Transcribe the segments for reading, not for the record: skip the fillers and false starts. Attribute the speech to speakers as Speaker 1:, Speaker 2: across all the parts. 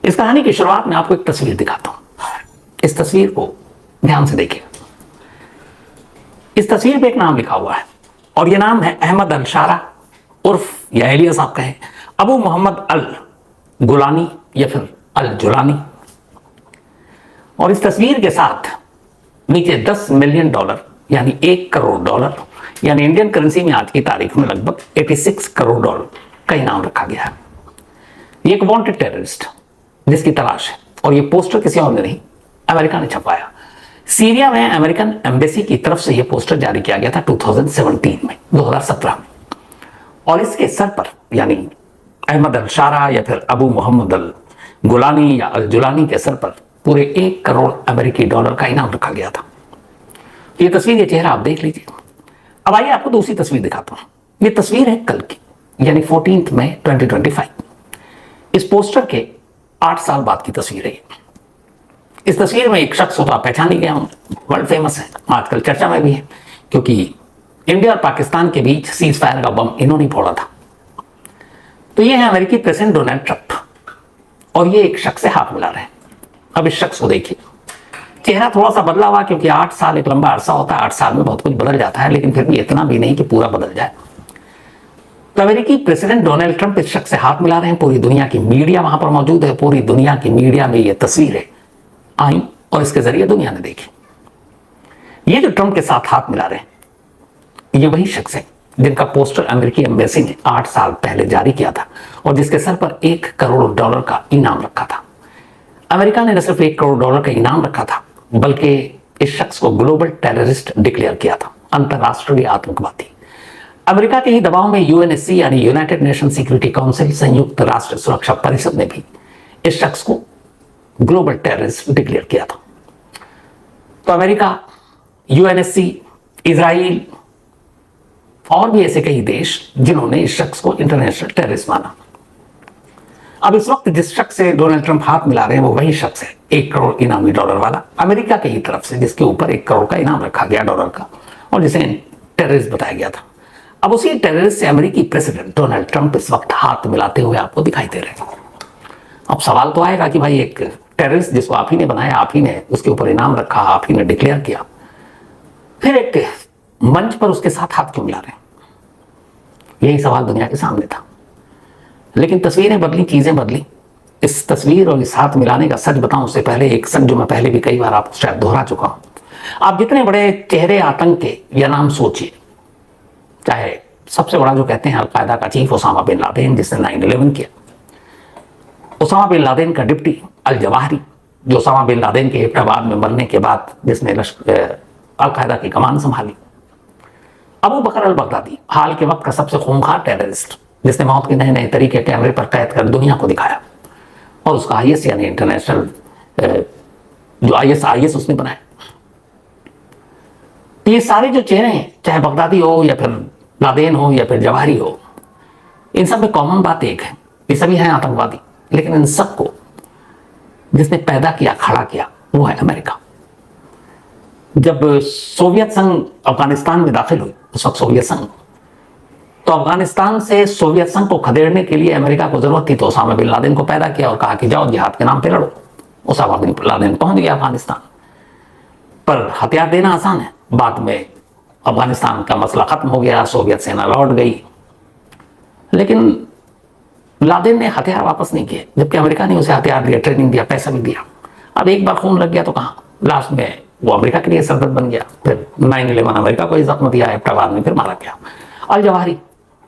Speaker 1: इस कहानी की शुरुआत में आपको एक तस्वीर दिखाता हूं। इस तस्वीर को ध्यान से देखिए। इस तस्वीर पे एक नाम लिखा हुआ है और यह नाम है अहमद अल शारा उर्फ या एलियास आप कहें अबू मोहम्मद अल गुलानी या फिर अल जुलानी। और इस तस्वीर के साथ नीचे $10 मिलियन यानी $1 करोड़ यानी इंडियन करेंसी में आज की तारीख में लगभग $86 करोड़ का इनाम रखा गया है। ये एक वांटेड टेररिस्ट जिसकी तलाश है और ये पोस्टर किसी और ने नहीं, अमेरिका ने छपवाया। सीरिया में अमेरिकन एम्बेसी की तरफ से यह पोस्टर जारी किया गया था 2017 में और इसके सर पर यानी अहमद अल शारा या फिर अबू मोहम्मद अल गुलानी या अल जुलानी के सर पर पूरे $1 करोड़ अमेरिकी का इनाम रखा गया था। ये तस्वीर, ये चेहरा आप देख लीजिए। अब आइए आपको दूसरी तस्वीर दिखाता हूं। ये तस्वीर है कल की यानी 14 मई 2025। इस पोस्टर के 8 साल बाद की तस्वीर है। इस तस्वीर में एक शख्स होता पहचान ही गया हूं, वर्ल्ड फेमस है, आजकल चर्चा में भी है क्योंकि इंडिया और पाकिस्तान के बीच सीज फायर का बम इन्होंने फोड़ा था। तो ये है अमेरिकी प्रेसिडेंट डोनाल्ड ट्रंप और ये एक शख्स से हाथ मिला रहे हैं। अब इस शख्स को देखिए, चेहरा थोड़ा सा बदला हुआ क्योंकि 8 साल एक लंबा अरसा होता है, 8 साल में बहुत कुछ बदल जाता है, लेकिन फिर भी इतना भी नहीं कि पूरा बदल जाए। तो अमेरिकी प्रेसिडेंट डोनाल्ड ट्रंप इस शख्स से हाथ मिला रहे हैं। पूरी दुनिया की मीडिया वहां पर मौजूद है, पूरी दुनिया की मीडिया में ये तस्वीरें आई और इसके जरिए दुनिया ने देखी। ये जो ट्रंप के साथ हाथ मिला रहे हैं ये वही शख्स है जिनका पोस्टर अमेरिकी एम्बेसी ने 8 साल पहले जारी किया था और जिसके सर पर $1 करोड़ का इनाम रखा था। अमेरिका ने न सिर्फ $1 करोड़ का इनाम रखा था बल्कि इस शख्स को ग्लोबल टेररिस्ट डिक्लेयर किया था, अंतरराष्ट्रीय आतंकवादी। अमेरिका के ही दबाव में यूएनएससी यानी यूनाइटेड नेशन सिक्योरिटी काउंसिल, संयुक्त राष्ट्र सुरक्षा परिषद ने भी इस शख्स को ग्लोबल टेररिस्ट डिक्लेयर किया था। तो अमेरिका, यूएनएससी, इजराइल और भी ऐसे कई देश जिन्होंने इस शख्स को इंटरनेशनल टेररिस्ट माना। अब इस वक्त जिस शख्स से डोनाल्ड ट्रंप हाथ मिला रहे हैं वो वही शख्स है $1 करोड़ इनामी डॉलर वाला, अमेरिका की ही तरफ से, जिसके ऊपर $1 करोड़ का इनाम रखा गया डॉलर का और जिसे टेररिस्ट बताया गया था। अब उसी टेररिस्ट से अमेरिकी प्रेसिडेंट डोनाल्ड ट्रंप इस वक्त हाथ मिलाते हुए आपको दिखाई दे रहे हैं। अब सवाल तो आएगा कि भाई एक टेररिस्ट जिसको आप ही ने बनाया, आप ही ने उसके ऊपर इनाम रखा, आप ही ने डिक्लेयर किया, फिर एक मंच पर उसके साथ हाथ क्यों मिला रहे हैं? यही सवाल दुनिया के सामने था। लेकिन तस्वीरें बदली, चीजें बदली। इस तस्वीर और इस हाथ मिलाने का सच बताऊं उससे पहले एक सच जो मैं पहले भी कई बार आपको शायद दोहरा चुका हूं। आप जितने बड़े चेहरे आतंक के या नाम सोचिए, चाहे सबसे बड़ा जो कहते हैं अलकायदा का चीफ ओसामा बिन लादेन जिसने 9/11 किया, ओसामा बिन लादेन का डिप्टी अल जवाहिरी जो ओसामा बिन लादेन के एबटाबाद में मरने के बाद जिसने अलकायदा की कमान संभाली, अबू बकर अल बगदादी हाल के वक्त का सबसे खूंखार टेररिस्ट जिसने मौत के नए नए तरीके कैमरे पर कैद कर दुनिया को दिखाया और उसका IS यानी इंटरनेशनल जो IS उसने बनाया। ये सारे जो चेहरे हैं, चाहे बगदादी हो या फिर लादेन हो या फिर जवाहरी हो, इन सब में कॉमन बात एक है, ये सभी हैं आतंकवादी। लेकिन इन सबको जिसने पैदा किया, खड़ा किया, वो है अमेरिका। जब सोवियत संघ अफगानिस्तान में दाखिल हुई, उस वक्त सोवियत संघ, तो अफगानिस्तान से सोवियत संघ को खदेड़ने के लिए अमेरिका को जरूरत थी, तो ओसामा बिन लादेन को पैदा किया और कहा कि जाओ जिहाद के नाम पे लड़ो। ओसामा बिन लादेन पहुंच गया अफगानिस्तान, पर हथियार देना आसान है। बाद में अफगानिस्तान का मसला खत्म हो गया, सोवियत सेना लौट गई, लेकिन लादेन ने हथियार वापस नहीं किए, जबकि अमेरिका ने उसे हथियार दिया, ट्रेनिंग दिया, पैसा भी दिया। अब एक बार खून लग गया तो कहाँ, लास्ट में वो अमेरिका के लिए सरदर्द बन गया। फिर 9/11 अमेरिका को ही जख्म दिया, एबटाबाद में फिर मारा गया। अल जवाहिरी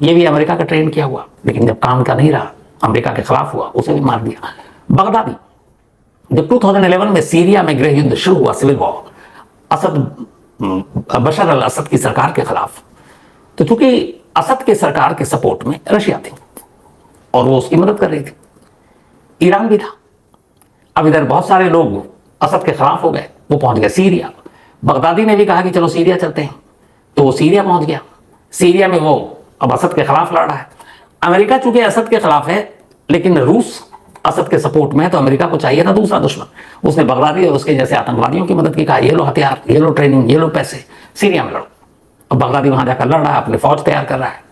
Speaker 1: ये भी अमेरिका का ट्रेन किया हुआ, लेकिन जब काम का नहीं रहा, अमेरिका के खिलाफ हुआ, उसे भी मार दिया। बगदादी जब 2011 में सीरिया में गृह युद्ध शुरू हुआ, सिविल वॉर, बशर अल असद की सरकार के खिलाफ, तो चूंकि असद के सरकार के सपोर्ट में रशिया थी और वो उसकी मदद कर रही थी, ईरान भी था। अब इधर बहुत सारे लोग असद के खिलाफ हो गए, वो पहुंच गए सीरिया। बगदादी ने भी कहा कि चलो सीरिया चलते हैं, तो वो सीरिया पहुंच गया। सीरिया में वो अब असद के खिलाफ लड़ रहा है। अमेरिका चूंकि असद के खिलाफ है, लेकिन रूस असद के सपोर्ट में है, तो अमेरिका को चाहिए था दूसरा दुश्मन। उसने बगदादी और उसके जैसे आतंकवादियों की मदद की, कहा ये लो हथियार, ये लो ट्रेनिंग, ये लो पैसे, सीरिया में लड़ो। अब बगदादी वहां जाकर लड़ रहा है, अपने फौज तैयार कर रहा है,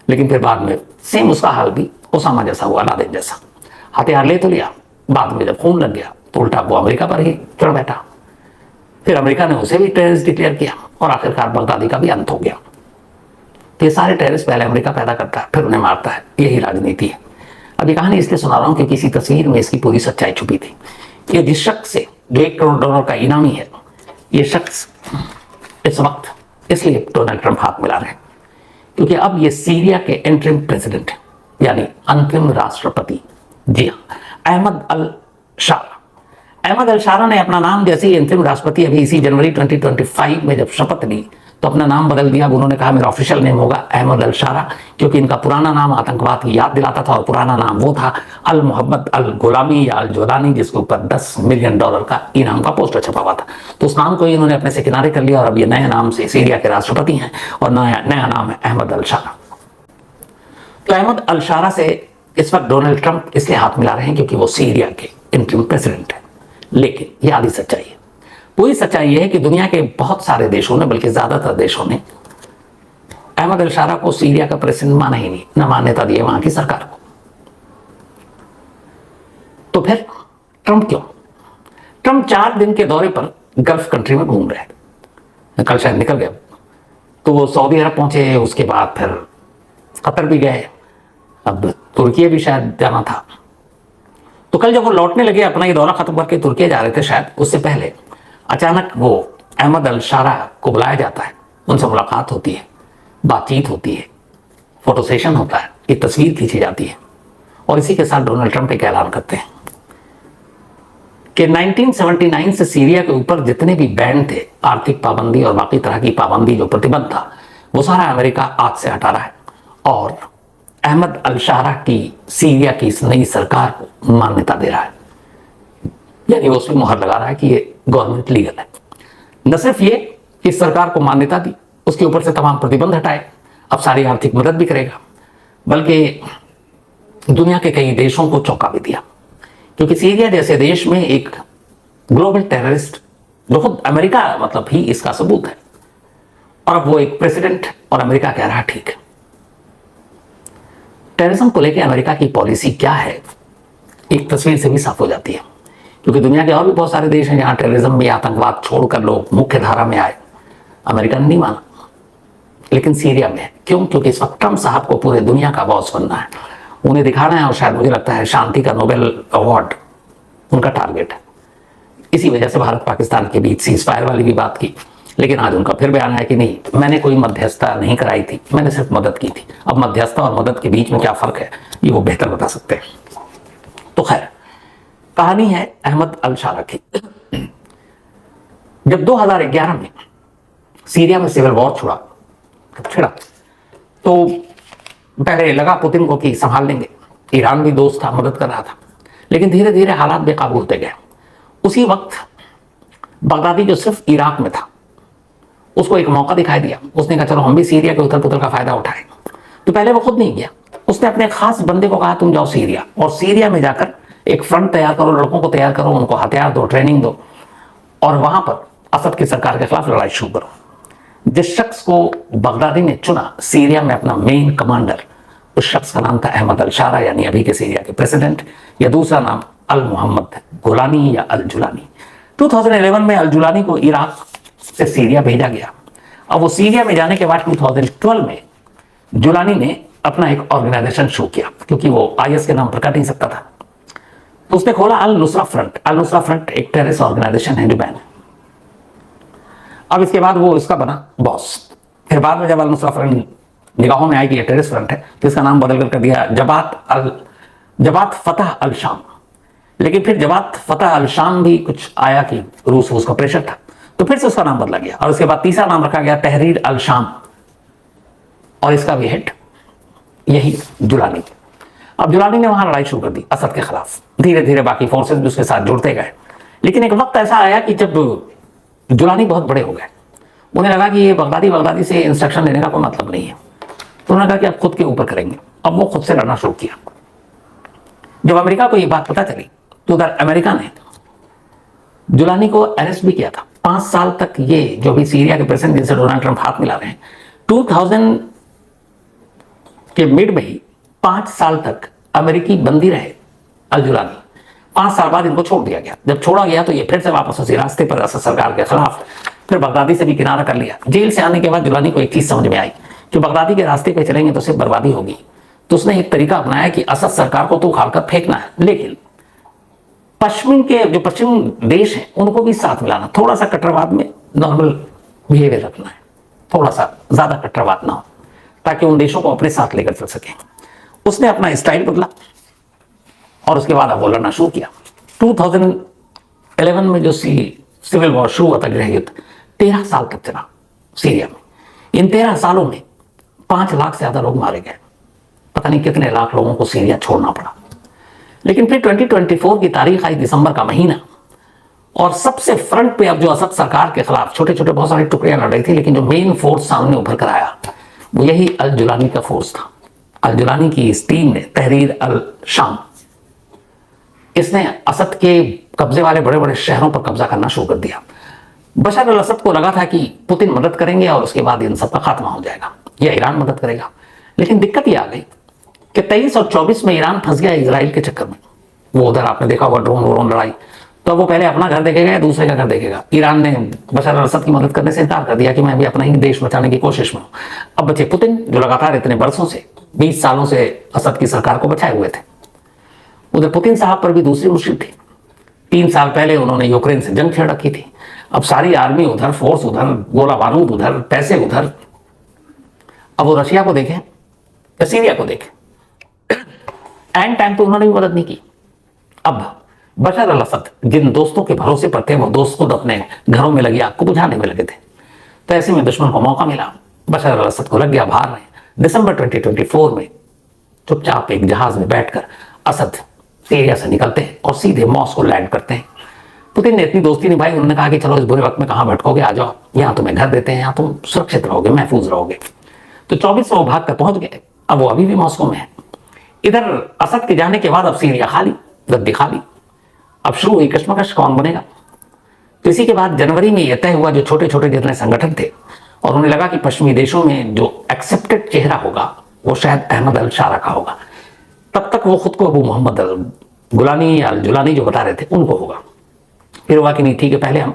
Speaker 1: लेकिन फिर बाद में सेम उसका हाल भी ओसामा जैसा हुआ, लादेन जैसा। हथियार ले तो लिया, बाद में जब खून लग गया तो उल्टा वो अमेरिका पर ही चढ़ बैठा। फिर अमेरिका ने उसे भी टेररिस्ट डिक्लेयर किया और आखिरकार बगदादी का भी अंत हो गया। तो ये सारे टेररिस्ट पहले अमेरिका पैदा करता है, फिर उन्हें मारता है। यही राजनीति है। अब ये कहानी इसलिए सुना रहा हूं कि किसी तस्वीर में इसकी पूरी सच्चाई छुपी थी। ये जिस शख्स से जो $1 करोड़ का इनामी है, ये शख्स इस वक्त इसलिए डोनाल्ड ट्रंप हाथ मिला रहे हैं क्योंकि अब ये सीरिया के इंटरिम प्रेसिडेंट हैं, यानी अंतिम राष्ट्रपति। जी हाँ, अहमद अल शारा। अहमद अल शारा ने अपना नाम जैसे ही अंतिम राष्ट्रपति अभी इसी जनवरी 2025 में जब शपथ ली तो अपना नाम बदल दिया। उन्होंने कहा मेरा ऑफिशियल नेम होगा अहमद अल शारा, क्योंकि इनका पुराना नाम आतंकवाद की याद दिलाता था और पुराना नाम वो था अल मोहम्मद अल गुलामी या अल जुलानी, जिसके ऊपर $10 मिलियन का इनाम का पोस्टर छपा हुआ था। तो उस नाम को इन्होंने अपने से किनारे कर लिया और अब ये नए नाम से सीरिया के राष्ट्रपति हैं और नया नाम है अहमद अल शारा। तो अहमद अल शारा से इस वक्त डोनाल्ड ट्रंप इसलिए हाथ मिला रहे हैं क्योंकि वो सीरिया के इंटरिम प्रेसिडेंट है। लेकिन ये आधी सच्चाई है। पूरी सच्चाई यह है कि दुनिया के बहुत सारे देशों ने, बल्कि ज्यादातर देशों ने अहमद अल शारा को सीरिया का प्रेसिडेंट माना ही नहीं, न मान्यता दी है वहां की सरकार को। तो फिर ट्रंप क्यों? ट्रंप 4 दिन के दौरे पर गल्फ कंट्री में घूम रहे थे, कल शायद निकल गए। तो वो सऊदी अरब पहुंचे, उसके बाद फिर कतर भी गए, अब तुर्की भी शायद जाना था। तो कल जब वो लौटने लगे, अपना ये दौरा खत्म करके तुर्की जा रहे थे शायद, उससे पहले अचानक वो अहमद अल शारा को बुलाया जाता है, उनसे मुलाकात होती है, बातचीत होती है, फोटो सेशन होता है, एक तस्वीर खींची जाती है और इसी के साथ डोनाल्ड ट्रंप एक ऐलान करते हैं कि 1979 से सीरिया के ऊपर जितने भी बैन थे, आर्थिक पाबंदी और बाकी तरह की पाबंदी, जो प्रतिबंध था, वो सारा अमेरिका आज से हटा रहा है और अहमद अल शारा की सीरिया की इस नई सरकार को मान्यता दे रहा है, यानी वो उसमें मुहर लगा रहा है कि ये गवर्नमेंट लीगल है। न सिर्फ ये कि सरकार को मान्यता दी, उसके ऊपर से तमाम प्रतिबंध हटाए, अब सारी आर्थिक मदद भी करेगा, बल्कि दुनिया के कई देशों को चौंका भी दिया, क्योंकि सीरिया जैसे देश में एक ग्लोबल टेररिस्ट, जो खुद अमेरिका मतलब ही इसका सबूत है, और अब वो एक प्रेसिडेंट और अमेरिका कह रहा ठीक है। टेररिज्म को लेकर अमेरिका की पॉलिसी क्या है, एक तस्वीर से भी साफ हो जाती है, क्योंकि दुनिया के और भी बहुत सारे देश हैं जहां टेररिज्म में आतंकवाद छोड़कर लोग मुख्य धारा में आए, अमेरिका ने नहीं माना, लेकिन सीरिया में क्यों? क्योंकि इस वक्त ट्रंप साहब को पूरे दुनिया का बॉस बनना है, उन्हें दिखाना है, और शायद मुझे लगता है शांति का नोबेल अवार्ड उनका टारगेट है। इसी वजह से भारत पाकिस्तान के बीच सीज फायर वाली भी बात की, लेकिन आज उनका फिर बयान है कि नहीं, मैंने कोई मध्यस्थता नहीं कराई थी, मैंने सिर्फ मदद की थी। अब मध्यस्थता और मदद के बीच में क्या फर्क है, ये वो बेहतर बता सकते हैं। तो खैर, कहानी है अहमद अल शारा की। जब 2011 में सीरिया में सिविल वॉर छिड़ा तो पहले लगा पुतिन को कि संभाल लेंगे, ईरान भी दोस्त था, मदद कर रहा था, लेकिन धीरे धीरे हालात बेकाबू होते गए। उसी वक्त बगदादी जो सिर्फ इराक में था, उसको एक मौका दिखाई दिया, उसने कहा चलो हम भी सीरिया के उथल पुथल का फायदा उठाएं। तो पहले वो खुद नहीं गया, उसने अपने खास बंदे को कहा तुम जाओ सीरिया, और सीरिया में जाकर एक फ्रंट तैयार करो, लड़कों को तैयार करो, उनको हथियार दो, ट्रेनिंग दो, और वहां पर असद की सरकार के खिलाफ लड़ाई शुरू करो। जिस शख्स को बगदादी ने चुना सीरिया में अपना मेन कमांडर, उस शख्स का नाम था अहमद अल शारा, यानी अभी के सीरिया के प्रेसिडेंट, या दूसरा नाम अल मोहम्मद गुलानी या अल जुलानी। 2011 में अल जुलानी को इराक से सीरिया भेजा गया। अब वो सीरिया में जाने के बाद 2012 में जुलानी ने अपना एक ऑर्गेनाइजेशन शुरू किया, क्योंकि वो आईएस के नाम पर कर नहीं सकता था, तो उसने खोला अल नुसरा फ्रंट। अल नुसरा फ्रंट एक टेररिस्ट ऑर्गेनाइजेशन है जो बैन है। अब इसके बाद वो इसका बना बॉस। फिर बाद में जब अल नुसरा फ्रंट निगाहों में आई कि ये टेररिस्ट फ्रंट है, तो इसका नाम बदल कर दिया जबात फतह अल शाम। लेकिन फिर जबात फतह अल शाम भी कुछ आया कि रूस का प्रेशर था, तो फिर से उसका नाम बदला गया, और उसके बाद तीसरा नाम रखा गया तहरीर अल शाम, और इसका भी हेड यही जुलानी। अब जुलानी ने वहां लड़ाई शुरू कर दी असद के खिलाफ, धीरे धीरे बाकी फोर्सेस भी उसके साथ जुड़ते गए। लेकिन एक वक्त ऐसा आया कि जब जुलानी बहुत बड़े हो गए, उन्हें लगा कि ये बगदादी से इंस्ट्रक्शन लेने का कोई मतलब नहीं है, तो उन्होंने कहा कि आप खुद के ऊपर करेंगे। अब वो खुद से लड़ना शुरू किया। जब अमेरिका को ये बात पता चली तो उधर अमेरिका ने जुलानी को अरेस्ट भी किया था। 5 साल तक ये जो भी सीरिया के प्रेसिडेंट जिनसे डोनाल्ड ट्रंप हाथ मिला रहे हैं, 2000 के मिड में ही 5 साल तक अमेरिकी बंदी रहे अल जुलानी। 5 साल बाद इनको छोड़ दिया गया। जब छोड़ा गया तो ये फिर से वापस उसी रास्ते पर असद सरकार के खिलाफ फिर बगदादी से भी किनारा कर लिया। जेल से आने के बाद जुलानी को एक चीज समझ में आई कि बगदादी के रास्ते पे चलेंगे तो सिर्फ बर्बादी होगी। तो उसने एक तरीका अपनाया कि असद सरकार को तो उखाड़ कर फेंकना है, लेकिन जो पश्चिम देश हैं उनको भी साथ मिलाना, थोड़ा सा कट्टरवाद में नॉर्मल बिहेवियर रखना है, थोड़ा सा ज्यादा कट्टरवाद ना हो, ताकि उन देशों को अपने साथ लेकर चल सके। उसने अपना स्टाइल बदला और उसके बाद अब वो लड़ना शुरू किया। 2011 में जो सिविल वॉर शुरू हुआ था, गृह युद्ध, 13 साल तक चला सीरिया में। इन 13 सालों में 5 लाख से ज्यादा लोग मारे गए, पता नहीं कितने लाख लोगों को सीरिया छोड़ना पड़ा। लेकिन फिर 2024 की तारीख आई, दिसंबर का महीना, और सबसे फ्रंट पे अब जो असद सरकार के खिलाफ छोटे छोटे बहुत सारे टुकड़ियां लड़ रही थी, लेकिन जो मेन फोर्स सामने उभर कर आया वो यही अल जुलानी का फोर्स था। अल जुलानी की इस टीम ने तहरीर अल शाम, इसने असद के कब्जे वाले बड़े बड़े शहरों पर कब्जा करना शुरू कर दिया। बशर अल असद को लगा था कि पुतिन मदद करेंगे और उसके बाद इन सब का खात्मा हो जाएगा या ईरान मदद करेगा। लेकिन दिक्कत यह आ गई कि 23 और 24 में ईरान फंस गया इजराइल के चक्कर में। वो उधर आपने देखा होगा ड्रोन लड़ाई, तो वो पहले अपना घर देखेगा या दूसरे का घर देखेगा। ईरान ने बशर अल असद की मदद करने से इनकार कर दिया कि मैं भी अपना ही देश बचाने की कोशिश में हूं। अब बचे पुतिन, जो लगातार इतने बरसों से 20 सालों से असद की सरकार को बचाए हुए थे। उधर पुतिन साहब पर भी दूसरी मुश्किल थी। 3 साल पहले उन्होंने यूक्रेन से जंग छेड़ रखी थी। अब सारी आर्मी उधर, फोर्स उधर, गोला बारूद उधर, पैसे उधर। अब वो रशिया को देखें या सीरिया को देखें, एंड टाइम पे उन्होंने भी मदद नहीं की। अब बशर अल असद जिन दोस्तों के भरोसे पर थे, वो दोस्त खुद अपने घरों में लगी आग को बुझाने में लगे थे। तो ऐसे में दुश्मन को मौका मिला, बशर अल असद को लग गया बाहर में। दिसंबर 2024 में चुपचाप एक जहाज में बैठकर असद सीरिया से निकलते हैं और सीधे मॉस्को लैंड करते हैं। पुतिन ने इतनी दोस्ती निभाई, उन्होंने कहा कि चलो इस बुरे वक्त में कहां भटकोगे, आ जाओ, यहाँ तुम्हें घर देते हैं, यहाँ तुम सुरक्षित रहोगे, महफूज रहोगे। तो 24 में वो भाग कर पहुंच गए। अब वो अभी भी मॉस्को में है। इधर असद के जाने के बाद अब सीरिया खाली, गद्दी खाली। अब शुरू हुई कश्मकश, कौन बनेगा। तो इसी के बाद जनवरी में यह तय हुआ, जो छोटे छोटे जितने संगठन थे, और उन्हें लगा कि पश्चिमी देशों में जो एक्सेप्टेड चेहरा होगा वो शायद अहमद अल शारा का होगा। तब तक वो खुद को अबू मोहम्मद अल गुलानी या अल जुलानी जो बता रहे थे उनको होगा। फिर हुआ कि नहीं, ठीक है, पहले हम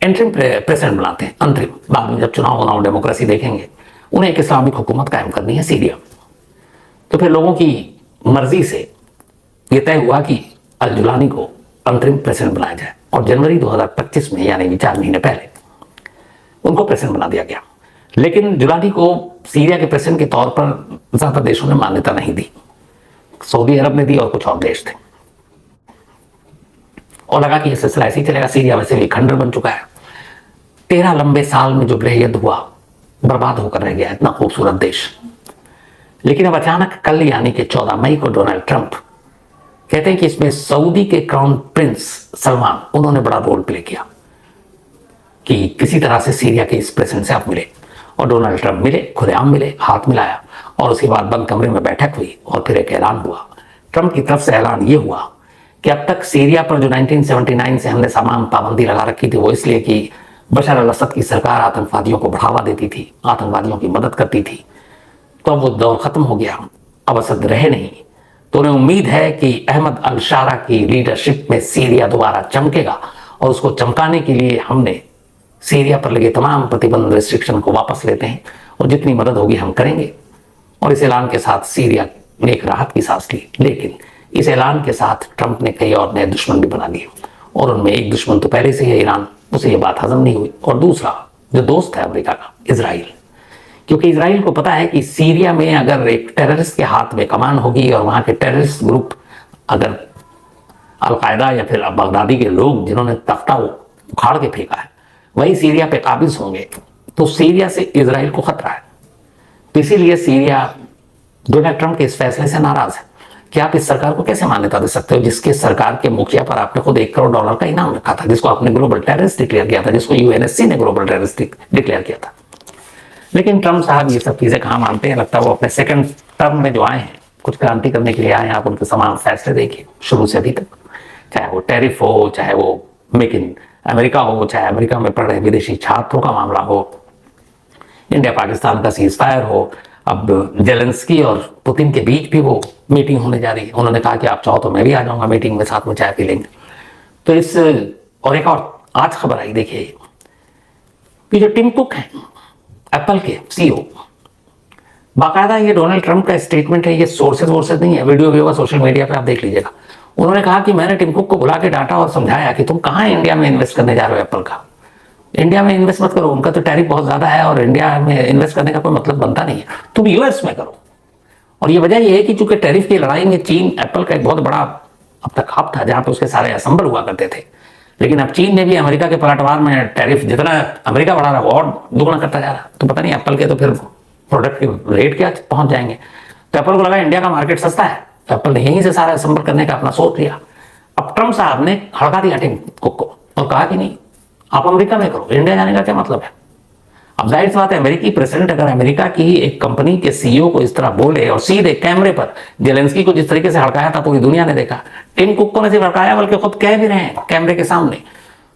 Speaker 1: इंटरिम प्रेसिडेंट बनाते हैं, अंतरिम, बाद में जब चुनाव डेमोक्रेसी देखेंगे। उन्हें एक इस्लामिक हुकूमत कायम करनी है सीरिया। तो फिर लोगों की मर्जी से यह तय हुआ कि अल जुलानी को अंतरिम प्रेसिडेंट बनाया जाए, और जनवरी 2025 में, यानी 4 महीने पहले, उनको प्रेसिडेंट बना दिया गया। लेकिन जुलानी को सीरिया के प्रेसिडेंट के तौर पर ज्यादातर देशों ने मान्यता नहीं दी। सऊदी अरब ने दी और कुछ और देश थे, और लगा कि यह सिलसिला ऐसे ही चलेगा। सीरिया वैसे भी खंडर बन चुका है। 13 लंबे साल में जो गृह युद्ध हुआ, बर्बाद होकर रह गया इतना खूबसूरत देश। लेकिन अब अचानक कल, यानी कि 14 मई को, डोनाल्ड ट्रंप कहते हैं कि इसमें सऊदी के क्राउन प्रिंस सलमान, उन्होंने बड़ा रोल प्ले किया कि किसी तरह से सीरिया के इस प्रेसिडेंट से आप मिले। और डोनाल्ड ट्रंप मिले, खुलेआम मिले, हाथ मिलाया, और उसके बाद बंद कमरे में बैठक हुई और फिर एक ऐलान हुआ। ट्रंप की तरफ से ऐलान ये हुआ कि अब तक सीरिया पर जो 1979 से हमने सामान पाबंदी लगा रखी थी, वो इसलिए कि बशर अल असद की सरकार आतंकवादियों को बढ़ावा देती थी, आतंकवादियों की मदद करती थी। तो अब वो दौर खत्म हो गया, अब असद रहे नहीं। तो उन्हें उम्मीद है कि अहमद अल शारा की लीडरशिप में सीरिया दोबारा चमकेगा, और उसको चमकाने के लिए हमने सीरिया पर लगे तमाम प्रतिबंध, रिस्ट्रिक्शन को वापस लेते हैं, और जितनी मदद होगी हम करेंगे। और इस ऐलान के साथ सीरिया ने एक राहत की सांस ली। लेकिन इस ऐलान के साथ ट्रंप ने कई और नए दुश्मन भी बना दिए, और उनमें एक दुश्मन तो पहले से है ईरान, उसे ये बात हजम नहीं हुई, और दूसरा जो दोस्त है अमेरिका का, इजराइल। क्योंकि इजराइल को पता है कि सीरिया में अगर एक टेररिस्ट के हाथ में कमान होगी, और वहां के टेररिस्ट ग्रुप, अगर अलकायदा या फिर बगदादी के लोग जिन्होंने तख्ता उखाड़ के फेंका है, वही सीरिया पे काबिज होंगे, तो सीरिया से इजराइल को खतरा है। तो इसीलिए सीरिया डोनाल्ड ट्रंप के इस फैसले से नाराज है कि आप इस सरकार को कैसे मान्यता दे सकते हो, जिसके सरकार के मुखिया पर आपने खुद $1 करोड़ का इनाम रखा था, जिसको आपने ग्लोबल टेररिस्ट डिक्लेयर किया था, जिसको यूएनएससी ने ग्लोबल टेररिस्ट डिक्लेयर किया था। लेकिन ट्रंप साहब ये सब चीजें कहाँ मानते हैं। लगता है वो अपने सेकंड टर्म में जो आए हैं, कुछ क्रांति करने के लिए आए हैं। आप उनके तमाम फैसले देखिए शुरू से अभी तक, चाहे वो टैरिफ हो, चाहे वो मेक इन अमेरिका हो, चाहे अमेरिका में पढ़ रहे विदेशी छात्रों का मामला हो, इंडिया पाकिस्तान का सीज फायर हो, अब जेलेंस्की और पुतिन के बीच भी वो मीटिंग होने जा रही है। उन्होंने कहा कि आप चाहो तो मैं भी आ जाऊंगा मीटिंग में, साथ में चाय पी लेंगे। तो इस और एक और आज खबर आई, देखिए कि जो टिम कुक हैं एप्पल के सीईओ, बाकायदा ये डोनाल्ड ट्रंप का स्टेटमेंट है, ये सोर्सेज वोर्सेज नहीं है, वीडियो भी होगा सोशल मीडिया पे, आप देख लीजिएगा। उन्होंने कहा कि मैंने टिम कुक को बुला के डांटा और समझाया कि तुम कहाँ इंडिया में इन्वेस्ट करने जा रहे हो एप्पल का, इंडिया में इन्वेस्ट मत करो, उनका तो टैरिफ बहुत ज्यादा है और इंडिया में इन्वेस्ट करने का कोई मतलब बनता नहीं है, तुम यूएस में करो। और ये वजह ये है कि चूंकि टैरिफ की लड़ाई में चीन एप्पल का एक बहुत बड़ा अब तक हब था जहां पे उसके सारे असेंबल हुआ करते थे, लेकिन अब चीन ने भी अमेरिका के पलटवार में टैरिफ जितना अमेरिका बढ़ा रहा है और दुगना करता जा रहा है। तो पता नहीं एप्पल के तो फिर प्रोडक्ट के रेट क्या पहुंच जाएंगे। तो एप्पल को लगा इंडिया का मार्केट सस्ता है, तो एप्पल ने यहीं से सारा असेंबल करने का अपना सोच लिया। अब ट्रंप साहब ने हड़का दिया टिम कुक को और कहा कि नहीं, आप अमेरिका में करो, इंडिया जाने का क्या मतलब है। अब जाहिर सी बात है, अमेरिकी प्रेसिडेंट अगर अमेरिका की एक कंपनी के सीईओ को इस तरह बोले और सीधे कैमरे पर जेलेंस्की को जिस तरीके से हड़काया था पूरी दुनिया ने देखा, टिम कुक को नहीं सिर्फ हड़काया बल्कि खुद कह भी रहे हैं कैमरे के सामने।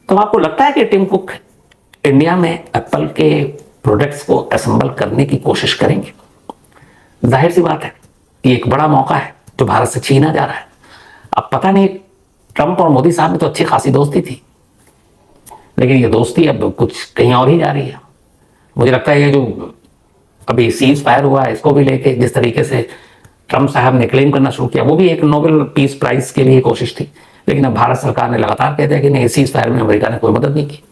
Speaker 1: तो आपको लगता है कि टिम कुक इंडिया में एप्पल के प्रोडक्ट्स को असेंबल करने की कोशिश करेंगे? जाहिर सी बात है, ये एक बड़ा मौका है जो भारत से छीना जा रहा है। अब पता नहीं, ट्रंप और मोदी साहब में तो अच्छी खासी दोस्ती थी, लेकिन ये दोस्ती अब कुछ कहीं और ही जा रही है। मुझे लगता है ये जो अभी सीज फायर हुआ है, इसको भी लेके जिस तरीके से ट्रंप साहब ने क्लेम करना शुरू किया, वो भी एक नोबेल पीस प्राइज के लिए कोशिश थी, लेकिन अब भारत सरकार ने लगातार कह दिया कि नहीं, सीज फायर में अमेरिका ने कोई मदद नहीं की।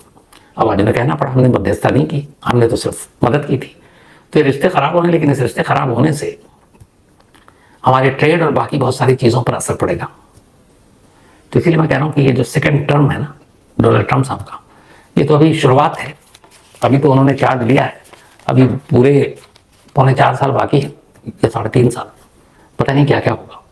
Speaker 1: अब आज उन्हें कहना पड़ा हमने मध्यस्थता नहीं की, हमने तो सिर्फ मदद की थी। तो ये रिश्ते खराब होने, लेकिन इस रिश्ते खराब होने से हमारे ट्रेड और बाकी बहुत सारी चीज़ों पर असर पड़ेगा। तो इसीलिए मैं कह रहा हूँ कि ये जो सेकेंड टर्म है ना डोनाल्ड ट्रंप साहब का, ये तो अभी शुरुआत है। अभी तो उन्होंने चार्ज लिया है, अभी पूरे 3.25 साल बाकी है या 3.5 साल, पता नहीं क्या क्या होगा।